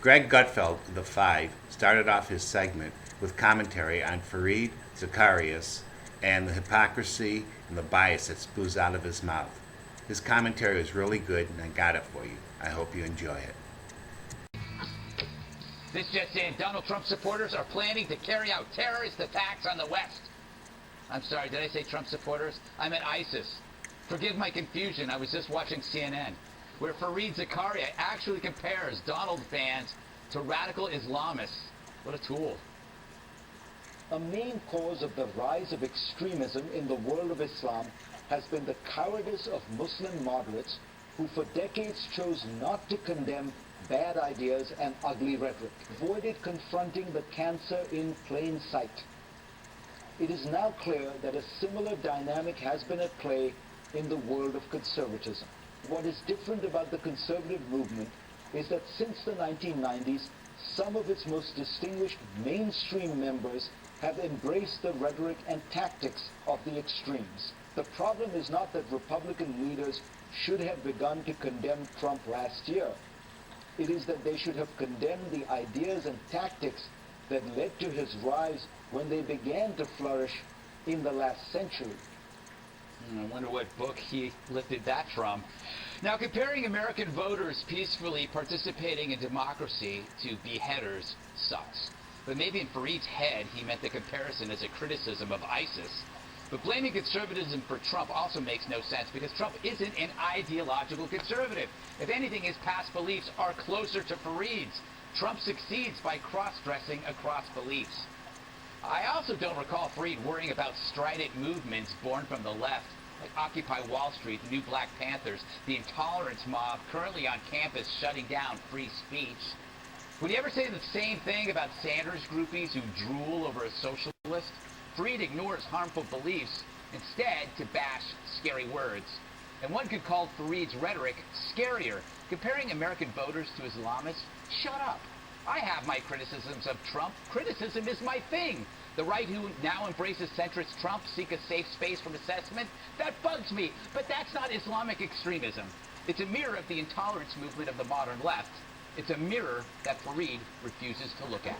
Greg Gutfeld, the Five, started off his segment with commentary on Fareed Zakaria and the hypocrisy and the bias that spews out of his mouth. His commentary was really good, and I got it for you. I hope you enjoy it. This just in, Donald Trump supporters are planning to carry out terrorist attacks on the West. I'm sorry, did I say Trump supporters? I meant ISIS. Forgive my confusion, I was just watching CNN, where Fareed Zakaria actually compares Donald fans to radical Islamists. What a tool. A main cause of the rise of extremism in the world of Islam has been the cowardice of Muslim moderates who for decades chose not to condemn bad ideas and ugly rhetoric, avoided confronting the cancer in plain sight. It is now clear that a similar dynamic has been at play in the world of conservatism. What is different about the conservative movement is that since the 1990s, some of its most distinguished mainstream members have embraced the rhetoric and tactics of the extremes. The problem is not that Republican leaders should have begun to condemn Trump last year. It is that they should have condemned the ideas and tactics that led to his rise when they began to flourish in the last century. I wonder what book he lifted that from. Now, comparing American voters peacefully participating in democracy to beheaders sucks. But maybe in Fareed's head, he meant the comparison as a criticism of ISIS. But blaming conservatism for Trump also makes no sense because Trump isn't an ideological conservative. If anything, his past beliefs are closer to Fareed's. Trump succeeds by cross-dressing across beliefs. I also don't recall Fareed worrying about strident movements born from the left, like Occupy Wall Street, the New Black Panthers, the intolerance mob currently on campus shutting down free speech. Would he ever say the same thing about Sanders groupies who drool over a socialist? Fareed ignores harmful beliefs, instead to bash scary words. And one could call Fareed's rhetoric scarier. Comparing American voters to Islamists? Shut up. I have my criticisms of Trump. Criticism is my thing. The right who now embraces centrist Trump seek a safe space from assessment? That bugs me, but that's not Islamic extremism. It's a mirror of the intolerance movement of the modern left. It's a mirror that Fareed refuses to look at.